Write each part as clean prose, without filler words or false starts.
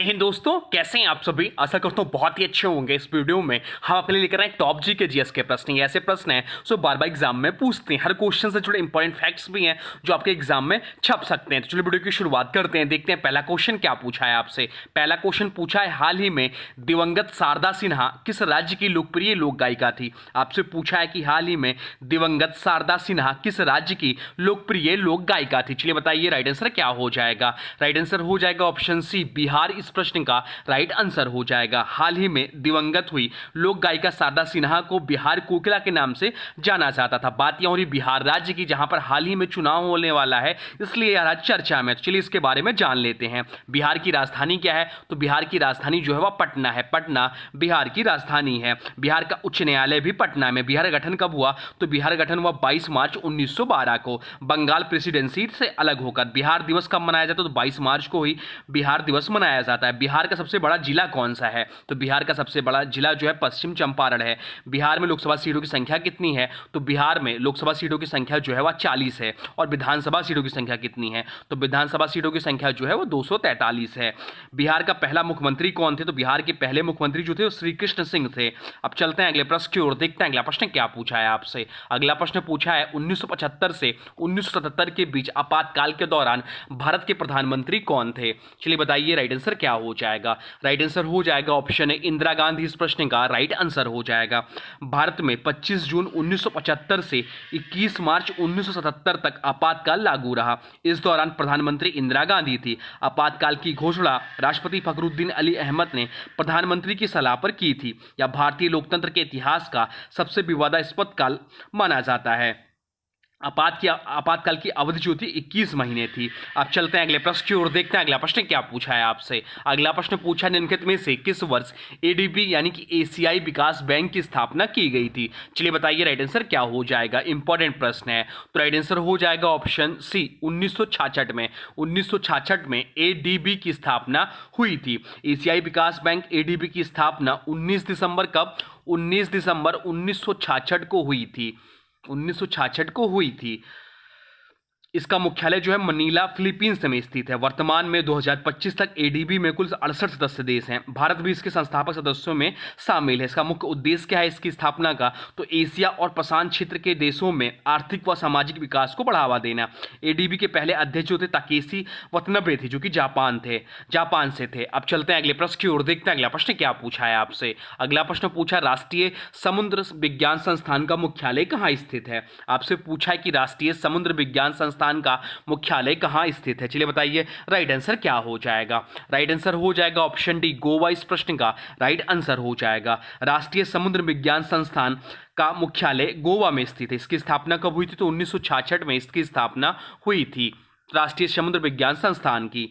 इन दोस्तों कैसे हैं आप सभी। आशा करता हूँ बहुत ही अच्छे होंगे। इस वीडियो में हम अपने लिए लेकर आए टॉप जी के जीएस के प्रश्न। ये ऐसे प्रश्न हैं जो बार बार एग्जाम में पूछते हैं। हर क्वेश्चन से जुड़े इंपॉर्टेंट फैक्ट्स भी हैं जो आपके एग्जाम में छप सकते हैं। तो चलिए वीडियो की शुरुआत करते हैं। देखते हैं पहला क्वेश्चन क्या पूछा है आपसे। पहला क्वेश्चन पूछा है, हाल ही में दिवंगत शारदा सिन्हा किस राज्य की लोकप्रिय लोक गायिका थी। आपसे पूछा है कि हाल ही में दिवंगत शारदा सिन्हा किस राज्य की लोकप्रिय लोक गायिका थी। चलिए बताइए राइट आंसर क्या हो जाएगा। राइट आंसर हो जाएगा ऑप्शन सी, बिहार। इस प्रश्न का राइट आंसर हो जाएगा। हाल ही में दिवंगत हुई लोक गायिका शारदा सिन्हा को बिहार कोकिला के नाम से जाना जाता था। बात यह हो रही बिहार राज्य की, जहां पर हाल ही में चुनाव होने वाला है, इसलिए यह चर्चा में। तो चलिए इसके बारे में जान लेते हैं। बिहार की राजधानी क्या है, तो बिहार की राजधानी जो है वह पटना है। पटना बिहार की राजधानी है। बिहार का उच्च न्यायालय भी पटना में। बिहार गठन कब हुआ, तो बिहार गठन हुआ 22 मार्च 1912 को, बंगाल प्रेसिडेंसी से अलग होकर। बिहार दिवस कब मनाया जाता है, तो 22 मार्च को ही बिहार दिवस मनाया जाता है। बिहार का सबसे बड़ा जिला कौन सा है, तो बिहार का सबसे बड़ा जिला जो है पश्चिम चंपारण है। बिहार में लोकसभा सीटों की संख्या कितनी है, तो बिहार में लोकसभा सीटों की संख्या जो है वह 40 है। और विधानसभा सीटों की संख्या कितनी है, तो विधानसभा सीटों की संख्या जो है वो 243 है। बिहार का पहला मुख्यमंत्री कौन थे, तो बिहार के पहले मुख्यमंत्री जो थे वो श्री कृष्ण सिंह थे। अब चलते हैं अगले प्रश्न की ओर। देखते हैं अगला प्रश्न क्या पूछा है आपसे। अगला प्रश्न पूछा है, 1975 से 1977 के बीच आपातकाल के दौरान भारत के प्रधानमंत्री कौन थे। चलिए बताइए राइट आंसर क्या हो जाएगा। राइट आंसर हो जाएगा ऑप्शन है इंदिरा गांधी। इस प्रश्न का राइट आंसर हो जाएगा। भारत में 25 जून 1975 से 21 मार्च 1977 तक आपातकाल लागू रहा। इस दौरान प्रधानमंत्री इंदिरा गांधी थी। आपातकाल की घोषणा राष्ट्रपति फखरुद्दीन अली अहमद ने प्रधानमंत्री की सलाह पर की थी। यह भारतीय लोकतंत्र के इतिहास का सबसे विवादास्पद काल माना जाता है। आपातकाल की अवधि जो थी 21 महीने थी। अब चलते हैं अगले प्रश्न की ओर। देखते हैं अगला प्रश्न क्या पूछा है आपसे। अगला प्रश्न पूछा है, निम्नलिखित में से किस वर्ष एडीबी यानी कि एशियाई विकास बैंक की स्थापना की गई थी। चलिए बताइए राइट आंसर क्या हो जाएगा। इंपॉर्टेंट प्रश्न है, तो राइट आंसर हो जाएगा ऑप्शन सी, 1966 में। 1966 में एडीबी की स्थापना हुई थी। एशियाई विकास बैंक एडीबी की स्थापना 19 दिसंबर कब, 19 दिसंबर 1966 को हुई थी। 1966 को हुई थी। इसका मुख्यालय जो है मनीला फिलीपींस में स्थित है। वर्तमान में 2025 तक एडीबी में कुल 68 सदस्य देश हैं। भारत भी इसके संस्थापक सदस्यों में शामिल है। इसका मुख्य उद्देश्य क्या है इसकी स्थापना का, तो एशिया और प्रशांत क्षेत्र के देशों में आर्थिक व सामाजिक विकास को बढ़ावा देना। एडीबी के पहले अध्यक्ष जो थे ताकेशी वतनबे थे, जो कि जापान से थे। अब चलते हैं अगले प्रश्न की ओर। देखते हैं अगला प्रश्न क्या पूछा है आपसे। अगला प्रश्न पूछा, राष्ट्रीय समुद्र विज्ञान संस्थान का मुख्यालय कहाँ स्थित है। आपसे पूछा है कि राष्ट्रीय समुद्र विज्ञान संस्थान का मुख्यालय कहां स्थित है। चलिए बताइए राइट आंसर क्या हो जाएगा। राइट आंसर हो जाएगा ऑप्शन डी, गोवा। इस प्रश्न का राइट आंसर हो जाएगा। राष्ट्रीय समुद्र विज्ञान संस्थान का मुख्यालय गोवा में स्थित है। इसकी स्थापना कब हुई थी, तो 1966 में इसकी स्थापना हुई थी राष्ट्रीय समुद्र विज्ञान संस्थान की।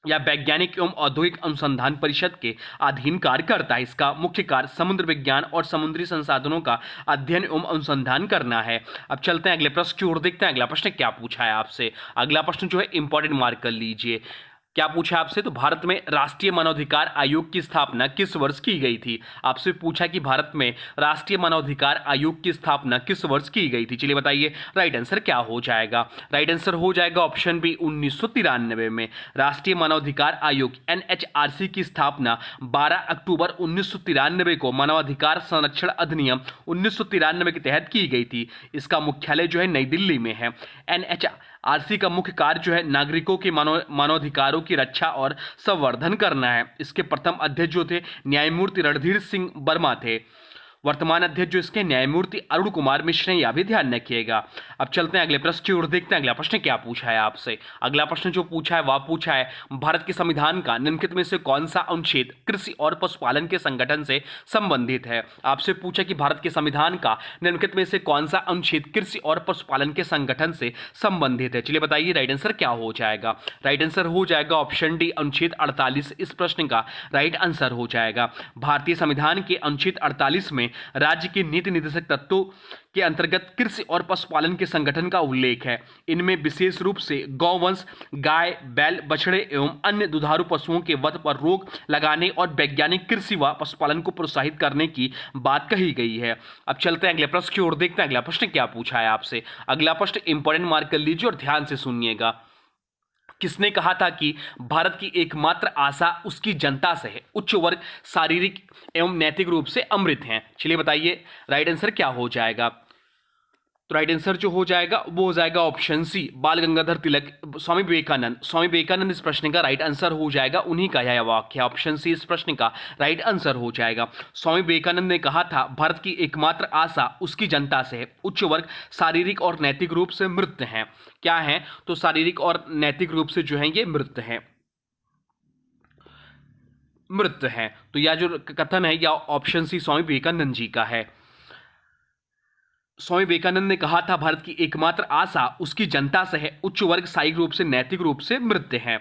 या वैज्ञानिक एवं औद्योगिक अनुसंधान परिषद के अधीन कार्य करता है। इसका मुख्य कार्य समुद्र विज्ञान और समुद्री संसाधनों का अध्ययन एवं अनुसंधान करना है। अब चलते हैं अगले प्रश्न की ओर। देखते हैं अगला प्रश्न क्या पूछा है आपसे। अगला प्रश्न जो है इंपॉर्टेंट मार्क कर लीजिए। क्या पूछा आपसे, तो भारत में राष्ट्रीय मानवाधिकार आयोग की स्थापना किस वर्ष की गई थी। आपसे पूछा कि भारत में राष्ट्रीय मानवाधिकार आयोग की स्थापना किस वर्ष की गई थी। चलिए बताइए राइट आंसर क्या हो जाएगा। राइट आंसर हो जाएगा ऑप्शन बी, 1993 में। राष्ट्रीय मानवाधिकार आयोग एनएचआरसी की स्थापना 12 अक्टूबर 1993 को मानवाधिकार संरक्षण अधिनियम 1993 के तहत की गई थी। इसका मुख्यालय जो है नई दिल्ली में है। एनएचआरसी का मुख्य कार्य जो है नागरिकों के मानवाधिकारों की रक्षा और संवर्धन करना है। इसके प्रथम अध्यक्ष जो थे न्यायमूर्ति रणधीर सिंह वर्मा थे। वर्तमान अध्यक्ष जो इसके न्यायमूर्ति अरुण कुमार मिश्र हैं, यह भी ध्यान रखिएगा। अब चलते हैं अगले प्रश्न की ओर। देखते हैं अगला प्रश्न क्या पूछा है आपसे। अगला प्रश्न जो पूछा है वह पूछा है, भारत के संविधान का निम्नलिखित में से कौन सा अनुच्छेद कृषि और पशुपालन के संगठन से संबंधित है। आपसे पूछा कि भारत के संविधान का निम्नलिखित में से कौन सा अनुच्छेद कृषि और पशुपालन के संगठन से संबंधित है। चलिए बताइए राइट आंसर क्या हो जाएगा। राइट आंसर हो जाएगा ऑप्शन डी, अनुच्छेद 48। इस प्रश्न का राइट आंसर हो जाएगा। भारतीय संविधान के अनुच्छेद 48 में राज्य के नीति निर्देशक तत्वों के अंतर्गत कृषि और पशुपालन के संगठन का उल्लेख है। इनमें विशेष रूप से गौवंश, गाय, बैल, बछड़े एवं अन्य दुधारू पशुओं के वध पर रोक लगाने और वैज्ञानिक कृषि व पशुपालन को प्रोत्साहित करने की बात कही गई है। अब चलते हैं अगले प्रश्न की ओर। देखते हैं अगला प्रश्न क्या पूछा है आपसे। अगला प्रश्न इंपॉर्टेंट मार्क कर लीजिए और ध्यान से सुनिएगा। किसने कहा था कि भारत की एकमात्र आशा उसकी जनता से है, उच्च वर्ग शारीरिक एवं नैतिक रूप से अमृत हैं? चलिए बताइए राइट आंसर क्या हो जाएगा। तो राइट आंसर जो हो जाएगा वो हो जाएगा ऑप्शन सी, बाल गंगाधर तिलक, स्वामी विवेकानंद। स्वामी विवेकानंद इस प्रश्न का राइट आंसर हो जाएगा, उन्हीं का यह वाक्य है। ऑप्शन सी इस प्रश्न का राइट आंसर हो जाएगा। स्वामी विवेकानंद ने कहा था भारत की एकमात्र आशा उसकी जनता से है, उच्च वर्ग शारीरिक और नैतिक रूप से मृत हैं। क्या है? तो शारीरिक और नैतिक रूप से जो है ये मृत हैं, मृत हैं। तो यह जो कथन है यह ऑप्शन सी स्वामी विवेकानंद जी का है। स्वामी विवेकानंद ने कहा था भारत की एकमात्र आशा उसकी जनता से है, उच्च वर्ग शारीरिक रूप से नैतिक रूप से मृत हैं।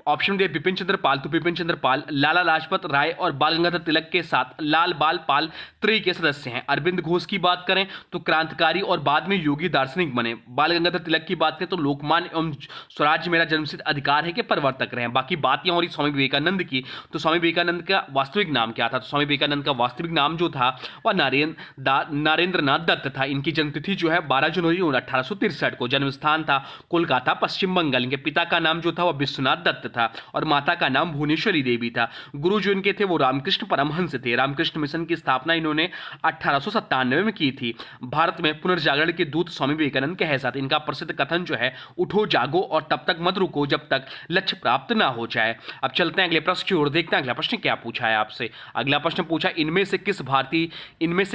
ऑप्शन दे बिपिन चंद्र पाल, तो बिपिन चंद्र पाल लाला लाजपत राय और बाल गंगाधर तिलक के साथ लाल बाल पाल त्रयी के सदस्य हैं। अरविंद घोष की बात करें तो क्रांतिकारी और बाद में योगी दार्शनिक बने। बाल गंगाधर तिलक की बात करें तो लोकमान्य एवं स्वराज मेरा जन्मसिद्ध अधिकार है के प्रवर्तक रहे। बाकी बात यहाँ हो रही स्वामी विवेकानंद की, तो स्वामी विवेकानंद का वास्तविक नाम क्या था? तो स्वामी विवेकानंद का वास्तविक नाम जो था वह नरेंद्रनाथ दत्त था। इनकी जन्मतिथि जो है 12 जनवरी 1863 को, जन्म स्थान था कोलकाता पश्चिम बंगाल। इनके पिता का नाम जो था वह विश्वनाथ दत्त था और माता का नाम भुवनेश्वरी देवी था। गुरु जो इनके थे वो रामकृष्ण परमहंस थे। रामकृष्ण मिशन की स्थापना इन्होंने 1897 में की थी। भारत में पुनर्जागरण के दूत स्वामी विवेकानंद कहे जाते। इनका प्रसिद्ध कथन जो है उठो जागो और तब तक मत रुको जब तक लक्ष्य प्राप्त ना हो जाए। अब चलते हैं अगले प्रश्न की ओर, देखते हैं अगला प्रश्न क्या पूछा है आपसे। अगला प्रश्न पूछा इनमें से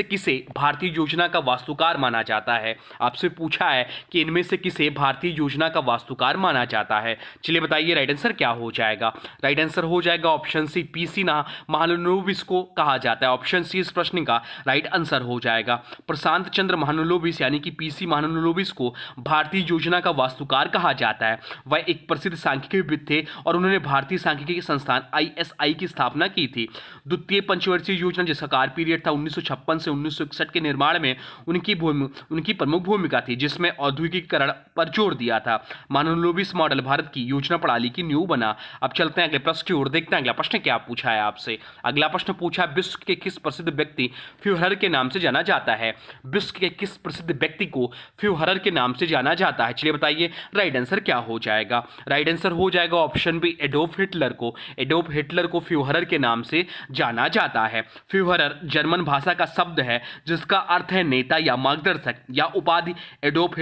किसे भारतीय योजना का वास्तुकार माना जाता है? आपसे पूछा है कि इनमें से किसे भारतीय योजना का वास्तुकार माना जाता है। चलिए बताइए राइट आंसर क्या हो जाएगा। राइट आंसर हो जाएगा ऑप्शन सी, पीसी महालनोबिस को कहा जाता है। ऑप्शन सी इस प्रश्न का राइट आंसर हो जाएगा। प्रशांत चंद्र महालनोबिस यानी कि पीसी महालनोबिस को भारतीय योजना का वास्तुकार कहा जाता है। वह एक प्रसिद्ध सांख्यिकीविद थे और उन्होंने भारतीय सांख्यिकी संस्थान ISI की स्थापना की थी। द्वितीय पंचवर्षीय योजना जिसका कार्य पीरियड था 1956 से 1961 के निर्माण में उनकी प्रमुख भूमिका थी, जिसमें औद्योगिकीकरण पर जोर दिया था। महालनोबिस मॉडल भारत की योजना प्रणाली की नींव बना। अब चलते हैं अगले प्रश्न की ओर, देखते हैं अगला प्रश्न क्या पूछा है आपसे। अगला प्रश्न पूछा विश्व के किस प्रसिद्ध व्यक्ति फ्यूहरर के नाम से जाना जाता है? विश्व के किस प्रसिद्ध व्यक्ति को फ्यूहरर के नाम से जाना जाता है? चलिए बताइए राइट आंसर क्या हो जाएगा। राइट आंसर हो जाएगा ऑप्शन बी, एडोल्फ हिटलर को। एडोल्फ हिटलर को फ्यूहरर के नाम से जाना जाता है। फ्यूहरर जर्मन भाषा का शब्द है जिसका अर्थ है नेता या मार्गदर्शक। या उपाधि एडोल्फ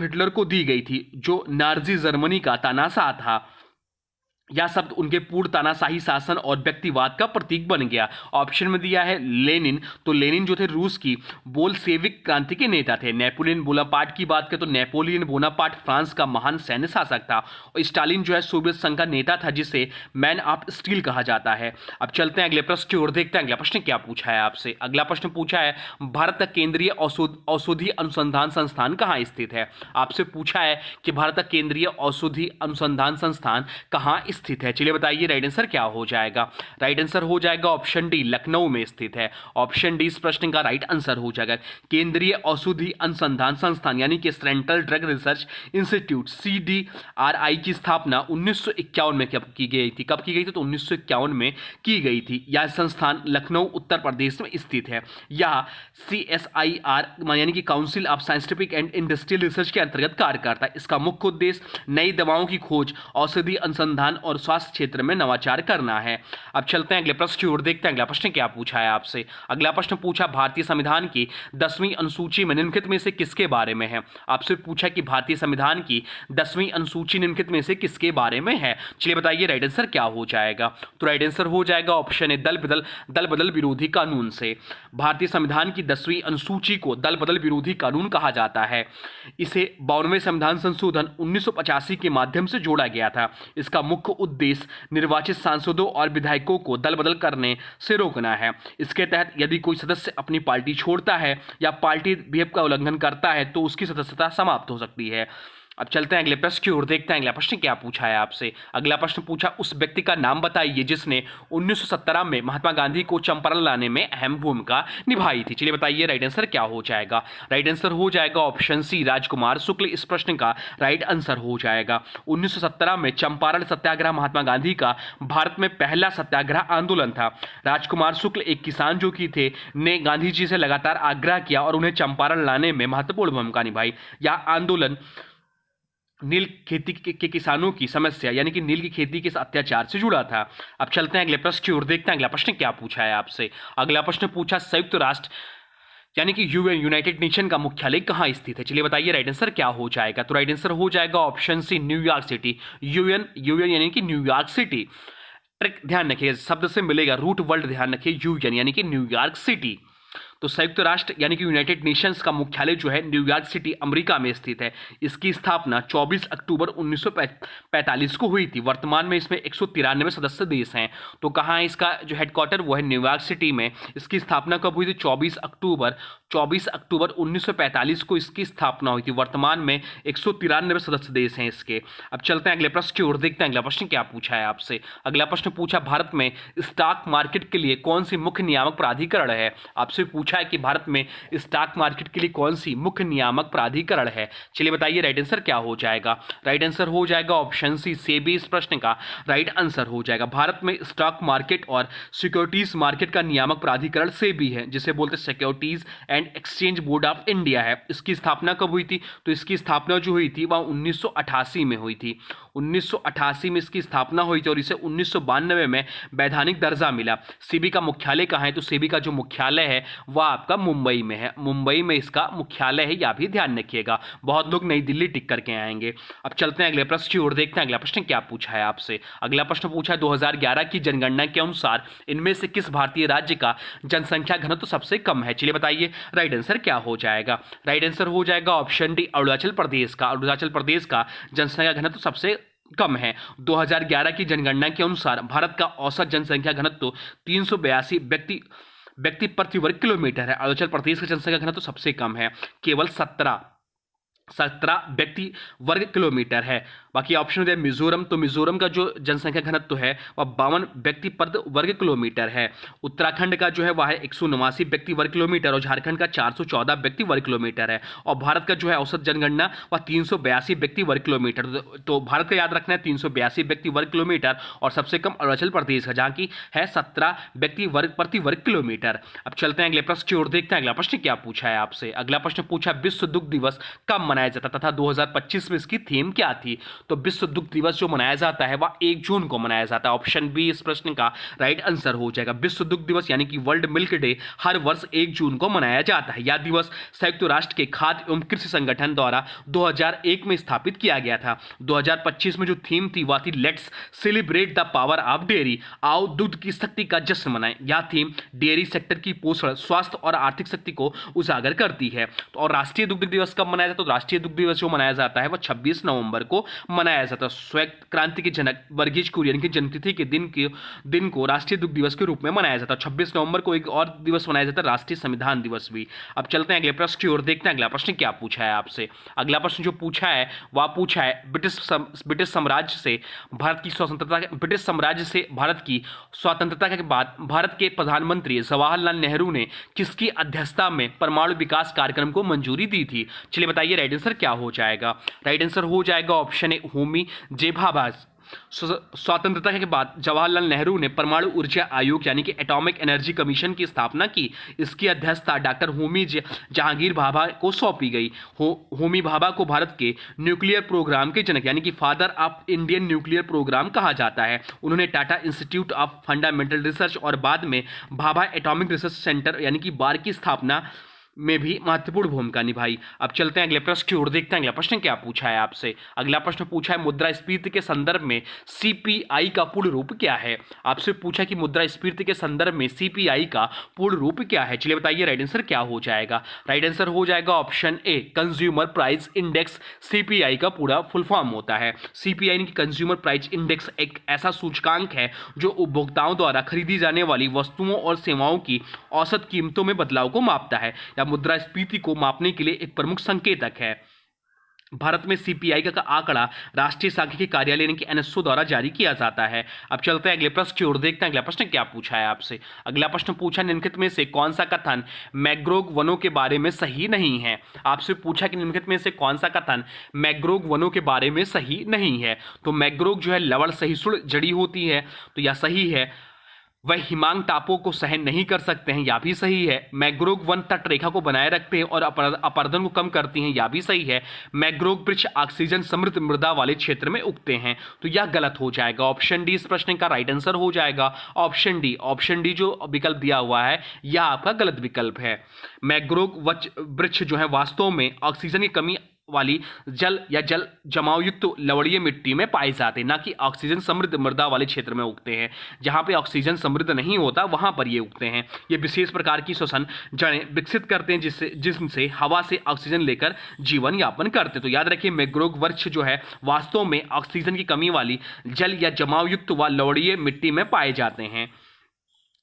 हिटलर को दी गई थी जो नाजी जर्मनी का तानाशाह था। यह शब्द उनके पूर्ण तानाशाही शासन और व्यक्तिवाद का प्रतीक बन गया। ऑप्शन में दिया है लेनिन, तो लेनिन जो थे रूस की बोल्शेविक क्रांति के नेता थे। नेपोलियन बोनापार्ट की बात करें तो नेपोलियन बोनापार्ट फ्रांस का महान सैन्य शासक था। और स्टालिन जो है सोवियत संघ का नेता था जिसे मैन ऑफ स्टील कहा जाता है। अब चलते हैं अगले प्रश्न की ओर, देखते हैं अगला प्रश्न क्या पूछा है आपसे। अगला प्रश्न पूछा है भारत का केंद्रीय औषधि अनुसंधान संस्थान कहाँ स्थित है? आपसे पूछा है कि भारत का केंद्रीय औषधि अनुसंधान संस्थान कहाँ स्थित है। चलिए बताइए राइट आंसर क्या हो जाएगा। राइट आंसर हो जाएगा ऑप्शन डी, लखनऊ में स्थित है। ऑप्शन डी इस प्रश्न का राइट आंसर हो जाएगा। केंद्रीय औषधि अनुसंधान संस्थान यानी कि central drug research institute CDRI की स्थापना 1951 में की गई थी। कब की गई थी? तो 1951 में की गई थी। यह संस्थान लखनऊ उत्तर प्रदेश में स्थित है। यह CSIR यानी कि council of scientific and industrial research के अंतर्गत कार्य करता है। इसका मुख्य उद्देश्य नई दवाओं की खोज, औषधि अनुसंधान और स्वास्थ्य क्षेत्र में नवाचार करना है। अब चलते हैं अगले प्रश्न की ओर, देखते हैं अगला प्रश्न क्या पूछा है आपसे। अगला प्रश्न पूछा भारतीय संविधान की 10वीं अनुसूची में निम्नलिखित में से किसके बारे में है? आपसे पूछा कि भारतीय संविधान की 10वीं अनुसूची निम्नलिखित में से किसके बारे में है। चलिए बताइए राइट आंसर क्या हो जाएगा। तो राइट आंसर हो जाएगा ऑप्शन ए, दल बदल विरोधी कानून से। भारतीय संविधान की 10वीं अनुसूची को दल बदल विरोधी कानून कहा जाता है। इसे 52वें संविधान संशोधन 1985 के माध्यम से जोड़ा गया था। इसका मुख्य उद्देश्य निर्वाचित सांसदों और विधायकों को दल बदल करने से रोकना है। इसके तहत यदि कोई सदस्य अपनी पार्टी छोड़ता है या पार्टी विधेयक का उल्लंघन करता है तो उसकी सदस्यता समाप्त हो सकती है। अब चलते हैं अगले प्रश्न की ओर, देखते हैं अगला प्रश्न क्या पूछा है आपसे। अगला प्रश्न पूछा उस व्यक्ति का नाम बताइए जिसने 1917 में महात्मा गांधी को चंपारण लाने में अहम भूमिका निभाई थी। चलिए बताइए राइट आंसर क्या हो जाएगा। राइट आंसर हो जाएगा ऑप्शन सी, राजकुमार शुक्ल इस प्रश्न का राइट आंसर हो जाएगा। 1917 में चंपारण सत्याग्रह महात्मा गांधी का भारत में पहला सत्याग्रह आंदोलन था। राजकुमार शुक्ल एक किसान जो कि थे ने गांधी जी से लगातार आग्रह किया और उन्हें चंपारण लाने में महत्वपूर्ण भूमिका निभाई। यह आंदोलन नील खेती के किसानों की समस्या यानी कि नील की खेती के अत्याचार से जुड़ा था। अब चलते हैं अगले प्रश्न की ओर, देखते हैं अगला प्रश्न क्या पूछा है आपसे। अगला प्रश्न पूछा संयुक्त राष्ट्र यानी कि यूएन यूनाइटेड नेशन का मुख्यालय कहाँ स्थित है। चलिए बताइए राइट आंसर क्या हो जाएगा। तो राइट आंसर हो जाएगा option C New York city. UN UN यानी कि न्यूयॉर्क सिटी। ट्रिक ध्यान रखिए, शब्द से मिलेगा रूट वर्ड ध्यान रखिए, यूएन यानी कि न्यूयॉर्क सिटी। तो संयुक्त राष्ट्र यानी कि यूनाइटेड नेशंस का मुख्यालय जो है न्यूयॉर्क सिटी अमेरिका में स्थित है। इसकी स्थापना 24 अक्टूबर 1945 को हुई थी। वर्तमान में इसमें 193 सदस्य देश हैं। तो कहाँ है इसका जो हेडक्वार्टर, वो है न्यूयॉर्क सिटी में। इसकी स्थापना कब हुई थी? 24 अक्टूबर 1945 को इसकी स्थापना हुई थी। वर्तमान में 193 सदस्य देश हैं इसके। अब चलते हैं अगले प्रश्न की ओर, देखते हैं अगला प्रश्न क्या पूछा है आपसे। अगला प्रश्न पूछा भारत में स्टॉक मार्केट के लिए कौन सी मुख्य नियामक प्राधिकरण है। आपसे पूछा है कि भारत में स्टॉक मार्केट के लिए कौन सी मुख्य नियामक प्राधिकरण है। चलिए बताइए राइट आंसर क्या हो जाएगा। राइट आंसर हो जाएगा ऑप्शन सी सेबी। इस प्रश्न का राइट आंसर हो जाएगा। भारत में स्टॉक मार्केट और सिक्योरिटीज मार्केट का नियामक प्राधिकरण सेबी है, जिसे बोलते हैं securities and exchange board of India है। इसकी स्थापना कब हुई थी? तो इसकी स्थापना जो हुई थी वह 1988 में हुई थी। 1988 में इसकी स्थापना हुई थी और इसे 1992 में वैधानिक दर्जा मिला। सेबी का मुख्यालय कहाँ है? तो सेबी का जो मुख्यालय है वह आपका मुंबई में है। मुंबई में इसका मुख्यालय है, यह भी ध्यान रखिएगा। बहुत लोग नई दिल्ली टिक करके आएंगे। अब चलते हैं अगले प्रश्न की ओर, देखते हैं अगला प्रश्न क्या पूछा है आपसे। अगला प्रश्न पूछा है 2011 की जनगणना के अनुसार इनमें से किस भारतीय राज्य का जनसंख्या घनत्व तो सबसे कम है। चलिए बताइए राइट आंसर क्या हो जाएगा। राइट आंसर हो जाएगा ऑप्शन डी अरुणाचल प्रदेश का। अरुणाचल प्रदेश का जनसंख्या घनत्व तो सबसे कम है। 2011 की जनगणना के अनुसार भारत का औसत जनसंख्या घनत्व 382 व्यक्ति प्रति वर्ग किलोमीटर है। अरुणाचल प्रदेश का जनसंख्या घनत्व सबसे कम है, केवल 17 व्यक्ति वर्ग किलोमीटर है। बाकी ऑप्शन है मिजोरम। तो मिजोरम का जो जनसंख्या घनत्व है वह 52 व्यक्ति प्रति वर्ग किलोमीटर है। उत्तराखंड का जो है वह है 189 व्यक्ति वर्ग किलोमीटर और झारखंड का 414 व्यक्ति वर्ग किलोमीटर है। और भारत का जो है औसत जनगणना वह 382 व्यक्ति वर्ग किलोमीटर। तो भारत का याद रखना है 382 व्यक्ति वर्ग किलोमीटर और सबसे कम अरुणाचल प्रदेश का, जहाँ की है 17 व्यक्ति वर्ग प्रति वर्ग किलोमीटर। अब चलते हैं अगले प्रश्न की ओर, देखते हैं अगला प्रश्न क्या पूछा है आपसे। अगला प्रश्न पूछा विश्व दुग्ध दिवस कब मनाया जाता तथा 2025 में इसकी थीम क्या थी। तो विश्व दुग्ध दिवस जो मनाया जाता है वह 1 जून को मनाया जाता है। ऑप्शन बी इस प्रश्न का राइट आंसर हो जाएगा। विश्व दुग्ध दिवस यानी कि वर्ल्ड मिल्क डे हर वर्ष 1 जून को मनाया जाता है। यह दिवस संयुक्त राष्ट्र के खाद्य एवं कृषि संगठन द्वारा 2001 में स्थापित किया गया था। 2025 में जो थीम थी वह थी let's celebrate the power of dairy. आओ दुग्ध की शक्ति का जश्न मनाएं। यह थीम डेयरी सेक्टर की पोषण, स्वास्थ्य और आर्थिक शक्ति को उजागर करती है। और राष्ट्रीय दुग्ध दिवस कब मनाया जाता है? तो राष्ट्रीय दुग्ध दिवस जो मनाया जाता है वह 26 नवंबर को मनाया जाता है। श्वेत क्रांति के जनक वर्गीज कुरियन की जन्मतिथि के दिन को राष्ट्रीय दुग्ध दिवस के रूप में मनाया जाता है। 26 नवंबर को एक और दिवस मनाया जाता है, राष्ट्रीय संविधान दिवस भी। अब चलते हैं अगले प्रश्न की ओर, देखते हैं अगला प्रश्न क्या पूछा है आपसे। अगला प्रश्न जो पूछा है वह पूछा है ब्रिटिश साम्राज्य से भारत की स्वतंत्रता के बाद भारत के प्रधानमंत्री जवाहरलाल नेहरू ने किसकी अध्यक्षता में परमाणु विकास कार्यक्रम को मंजूरी दी थी। चलिए बताइए राइट आंसर क्या हो जाएगा। राइट आंसर हो जाएगा ऑप्शन ए होमी जे भाभा। स्वतंत्रता के बाद जवाहरलाल नेहरू ने परमाणु ऊर्जा आयोग यानी कि एटॉमिक एनर्जी कमीशन की स्थापना की। इसकी अध्यक्षता डॉक्टर होमी जहांगीर भाभा को सौंपी गई। होमी भाभा को भारत के न्यूक्लियर प्रोग्राम के जनक यानी कि father of Indian nuclear program कहा जाता है। उन्होंने Tata institute of fundamental research और बाद में भाभा एटॉमिक रिसर्च सेंटर यानी कि बार की स्थापना में भी महत्वपूर्ण भूमिका निभाई। अब चलते हैं अगले प्रश्न की ओर, देखते हैं अगला प्रश्न क्या पूछा है आपसे। अगला प्रश्न पूछा है मुद्रास्फीति के संदर्भ में सीपीआई का पूर्ण रूप क्या है। आपसे पूछा कि मुद्रास्फीति के संदर्भ में सीपीआई का पूर्ण रूप क्या है। चलिए बताइए राइट आंसर क्या हो जाएगा। राइट आंसर हो जाएगा option a consumer price index. CPI का पूरा फुल फॉर्म होता है। सीपीआई की कंज्यूमर प्राइस इंडेक्स एक ऐसा सूचकांक है जो उपभोक्ताओं द्वारा खरीदी जाने वाली वस्तुओं और सेवाओं की औसत कीमतों में बदलाव को मापता है या मुद्रास्फीति को मापने के लिए एक प्रमुख संकेतक है। भारत में सीपीआई का आंकड़ा राष्ट्रीय सांख्यिकी कार्यालय यानी कि एनएसओ द्वारा जारी किया जाता है। अब चलते हैं अगले प्रश्न की ओर, देखते हैं अगला प्रश्न क्या पूछा है आपसे। अगला प्रश्न पूछा निम्नलिखित में से कौन सा कथन मैंग्रोव वनों के बारे में सही नहीं है। आपसे पूछा कि निम्नलिखित में से कौन सा कथन मैंग्रोव वनों के बारे में सही नहीं है। तो मैंग्रोव जो है लवण सहिष्णु जड़ी होती है, तो यह सही है। वह हिमांग टापुओं को सहन नहीं कर सकते हैं, या भी सही है। मैग्रोव वन तट रेखा को बनाए रखते हैं और अपरदन को कम करती हैं, या भी सही है। मैग्रोव वृक्ष ऑक्सीजन समृद्ध मृदा वाले क्षेत्र में उगते हैं, तो यह गलत हो जाएगा। ऑप्शन डी इस प्रश्न का राइट आंसर हो जाएगा। ऑप्शन डी जो विकल्प दिया हुआ है यह आपका गलत विकल्प है। मैग्रोव वृक्ष जो है वास्तव में ऑक्सीजन की कमी वाली जल या जल जमाव युक्त लवणीय मिट्टी में पाए जाते हैं, ना कि ऑक्सीजन समृद्ध मृदा वाले क्षेत्र में उगते हैं। जहां पे ऑक्सीजन समृद्ध नहीं होता वहां पर ये उगते हैं। ये विशेष प्रकार की श्वसन जड़ें विकसित करते हैं जिनसे हवा से ऑक्सीजन लेकर जीवन यापन करते हैं। तो याद रखिए मैग्रोव वृक्ष जो है वास्तव में ऑक्सीजन की कमी वाली जल या जमाव युक्त व लवणीय मिट्टी में पाए जाते हैं।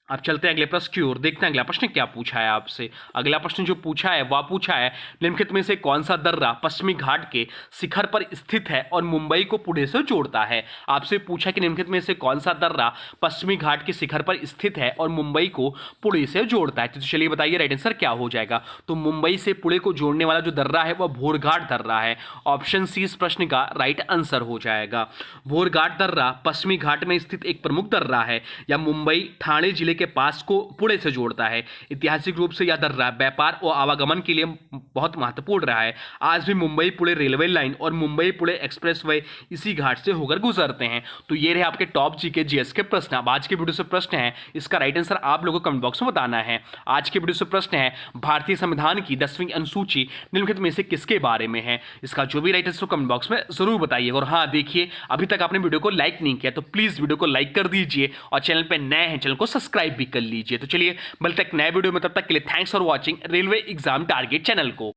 अब चलते हैं अगले प्रश्न की ओर, देखते हैं अगला प्रश्न क्या पूछा है आपसे। अगला प्रश्न जो पूछा है वह पूछा है निम्नलिखित में से कौन सा दर्रा पश्चिमी घाट के शिखर पर स्थित है और मुंबई को पुणे से जोड़ता है। आपसे पूछा कि निम्नलिखित में से कौन सा दर्रा पश्चिमी घाट के शिखर पर स्थित है और मुंबई को पुणे से जोड़ता है। तो चलिए बताइए राइट आंसर क्या हो जाएगा। तो मुंबई से पुणे को जोड़ने वाला जो दर्रा है वह भोरघाट दर्रा है। ऑप्शन सी इस प्रश्न का राइट आंसर हो जाएगा। भोरघाट दर्रा पश्चिमी घाट में स्थित एक प्रमुख दर्रा है, या मुंबई ठाणे जिले के पास को पुणे से जोड़ता है। ऐतिहासिक रूप से यह दर्रा व्यापार और आवागमन के लिए बहुत महत्वपूर्ण रहा है। आज भी मुंबई पुणे रेलवे लाइन और मुंबई पुणे एक्सप्रेसवे इसी घाट से होकर गुजरते हैं। तो ये रहे आपके टॉप जीके जीएस के प्रश्न। अब आज के वीडियो से प्रश्न है, इसका राइट आंसर आप लोगों को कमेंट बॉक्स में बताना है। आज के वीडियो से प्रश्न है, भारतीय संविधान की 10वीं अनुसूची निम्नलिखित में से किसके बारे में है। इसका जो भी राइट आंसर कमेंट बॉक्स में जरूर बताइए। और हाँ देखिए, अभी तक आपने वीडियो को लाइक नहीं किया तो प्लीज वीडियो को लाइक कर दीजिए और चैनल पर नए हैं चैनल को सब्सक्राइब भी कर लीजिए। तो चलिए मिलते हैं नए वीडियो में, तब तक के लिए thanks for watching railway exam target channel को।